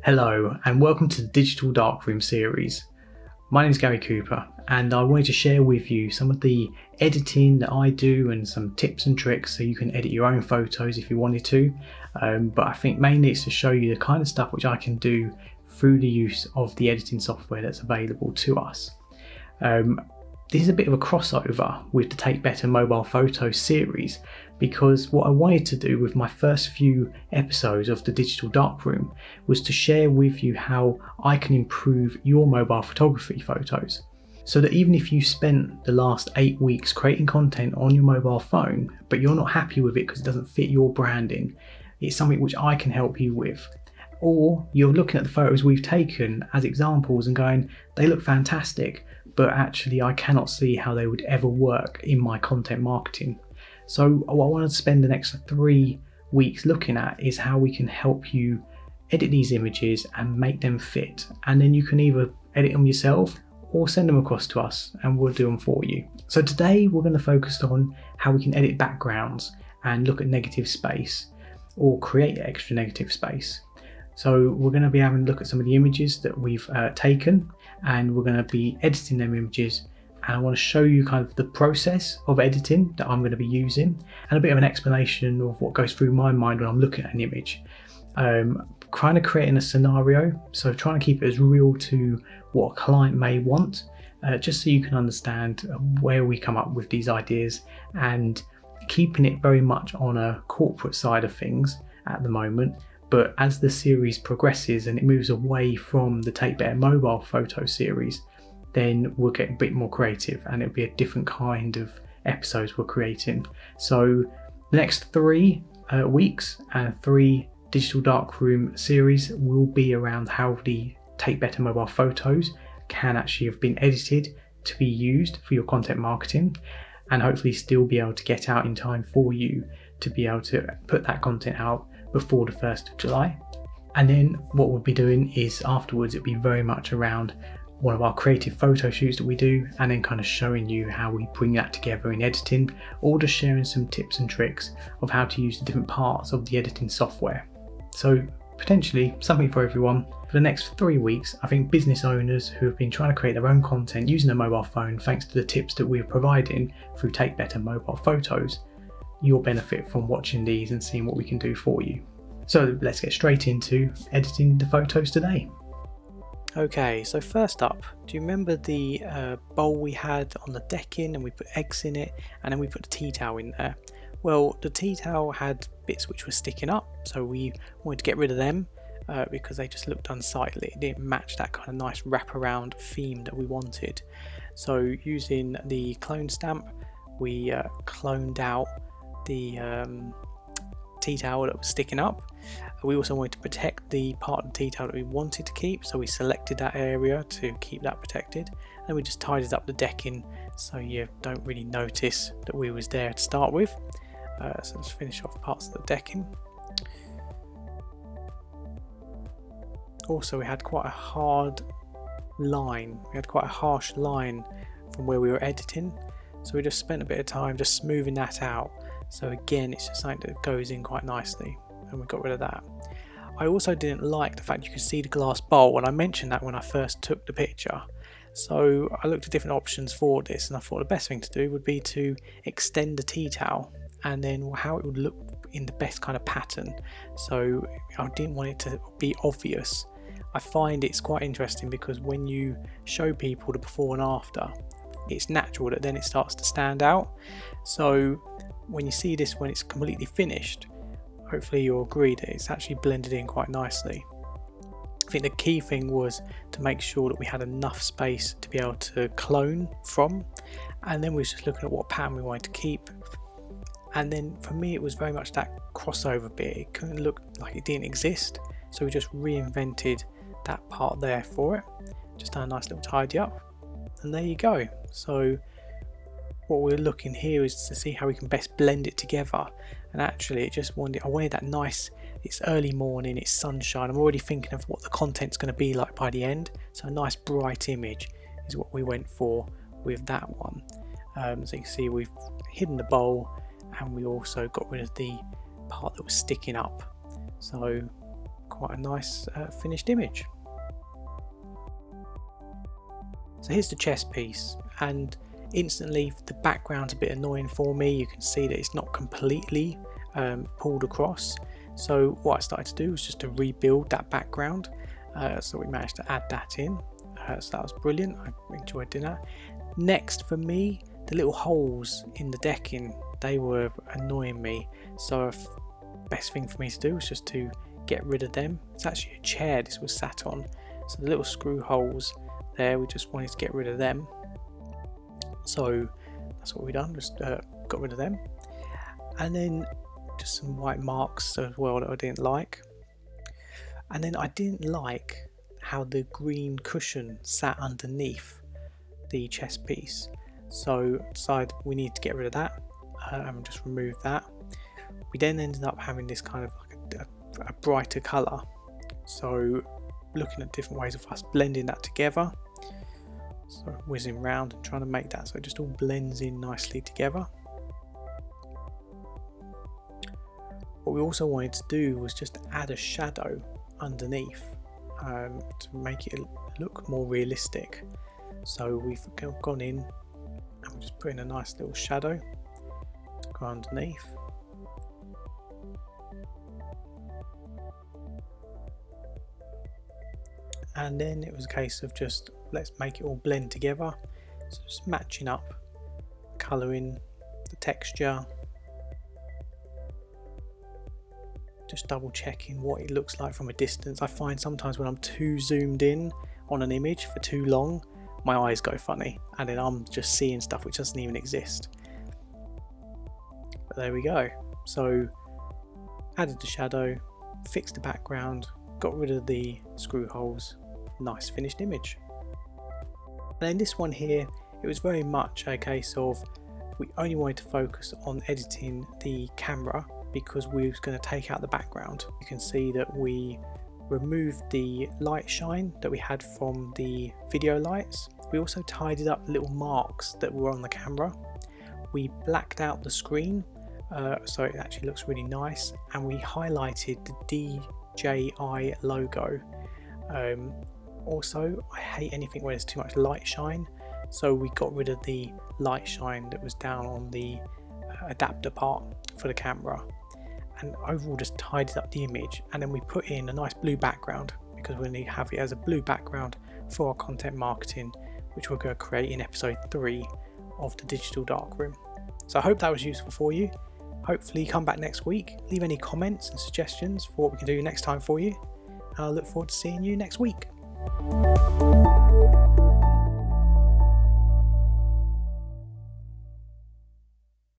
Hello and welcome to the Digital Darkroom series. My name is Gary Cooper and I wanted to share with you some of the editing that I do and some tips and tricks so you can edit your own photos if you wanted to. But I think mainly it's to show you the kind of stuff which I can do through the use of the editing software that's available to us. This is a bit of a crossover with the Take Better mobile photo series, because what I wanted to do with my first few episodes of the Digital Darkroom was to share with you how I can improve your mobile photography photos. So that even if you spent the last 8 weeks creating content on your mobile phone, but you're not happy with it because it doesn't fit your branding, it's something which I can help you with. Or you're looking at the photos we've taken as examples and going, they look fantastic, but actually I cannot see how they would ever work in my content marketing. So what I want to spend the next 3 weeks looking at is how we can help you edit these images and make them fit. And then you can either edit them yourself or send them across to us and we'll do them for you. So today we're going to focus on how we can edit backgrounds and look at negative space or create extra negative space. So we're going to be having a look at some of the images that we've taken, and we're going to be editing them images, and I want to show you kind of the process of editing that I'm going to be using and a bit of an explanation of what goes through my mind when I'm looking at an image. Kind of creating a scenario, so trying to keep it as real to what a client may want, just so you can understand where we come up with these ideas, and keeping it very much on a corporate side of things at the moment. But as the series progresses and it moves away from the Take Better mobile photo series, then we'll get a bit more creative and it'll be a different kind of episodes we're creating. So the next 3 weeks and 3 Digital Darkroom series will be around how the Take Better mobile photos can actually have been edited to be used for your content marketing, and hopefully still be able to get out in time for you to be able to put that content out before the 1st of July. And then what we'll be doing is afterwards it'll be very much around one of our creative photo shoots that we do, and then kind of showing you how we bring that together in editing, or just sharing some tips and tricks of how to use the different parts of the editing software. So potentially something for everyone. For the next 3 weeks, I think business owners who have been trying to create their own content using their mobile phone, thanks to the tips that we're providing through Take Better mobile photos, you'll benefit from watching these and seeing what we can do for you. So let's get straight into editing the photos today. Okay, so first up, do you remember the bowl we had on the decking, and we put eggs in it and then we put the tea towel in there? Well, the tea towel had bits which were sticking up, so we wanted to get rid of them because they just looked unsightly. It didn't match that kind of nice wraparound theme that we wanted. So using the clone stamp, we cloned out the tea towel that was sticking up. We also wanted to protect the part of the tea towel that we wanted to keep, so we selected that area to keep that protected, and we just tidied up the decking so you don't really notice that we was there to start with. So let's finish off parts of the decking. Also, we had quite a hard line, we had quite a harsh line from where we were editing, so we just spent a bit of time just smoothing that out. So again, it's just something that goes in quite nicely, and we got rid of that. I also didn't like the fact you could see the glass bowl, and I mentioned that when I first took the picture. So I looked at different options for this, and I thought the best thing to do would be to extend the tea towel and then how it would look in the best kind of pattern. So I didn't want it to be obvious. I find it's quite interesting because when you show people the before and after, it's natural that then it starts to stand out. So when you see this when it's completely finished, hopefully you'll agree that it's actually blended in quite nicely. I think the key thing was to make sure that we had enough space to be able to clone from, and then we were just looking at what pattern we wanted to keep. And then for me it was very much that crossover bit. It couldn't look like it didn't exist, so we just reinvented that part there for it. Just done a nice little tidy up, and there you go. So what we're looking here is to see how we can best blend it together. And actually I wanted that nice, it's early morning, it's sunshine, I'm already thinking of what the content's going to be like by the end, so a nice bright image is what we went for with that one. So you can see we've hidden the bowl, and we also got rid of the part that was sticking up. So quite a nice finished image. So here's the chess piece, and instantly the background's a bit annoying for me. You can see that it's not completely pulled across. So what I started to do was just to rebuild that background. So we managed to add that in. So that was brilliant. I enjoyed doing that. Next for me, the little holes in the decking, they were annoying me. So best thing for me to do was just to get rid of them. It's actually a chair this was sat on. So the little screw holes there, we just wanted to get rid of them. So that's what we done, just got rid of them. And then just some white marks as well that I didn't like. And then I didn't like how the green cushion sat underneath the chess piece. So decided we need to get rid of that and just remove that. We then ended up having this kind of like a brighter colour. So looking at different ways of us blending that together. So whizzing round and trying to make that so it just all blends in nicely together. What we also wanted to do was just add a shadow underneath to make it look more realistic. So we've gone in and we're just putting a nice little shadow to go underneath. And then it was a case of just let's make it all blend together. So just matching up the colouring, the texture, just double checking what it looks like from a distance. I find sometimes when I'm too zoomed in on an image for too long, my eyes go funny and then I'm just seeing stuff which doesn't even exist. But there we go. So added the shadow, fixed the background, got rid of the screw holes, nice finished image. And in this one here, it was very much a case of we only wanted to focus on editing the camera because we was going to take out the background. You can see that we removed the light shine that we had from the video lights. We also tidied up little marks that were on the camera. We blacked out the screen so it actually looks really nice, and we highlighted the DJI logo. Also, I hate anything where there's too much light shine, so we got rid of the light shine that was down on the adapter part for the camera, and overall just tidied up the image. And then we put in a nice blue background because we need to have it as a blue background for our content marketing, which we're going to create in episode 3 of the Digital Darkroom. So I hope that was useful for you. Hopefully come back next week, leave any comments and suggestions for what we can do next time for you, and I look forward to seeing you next week.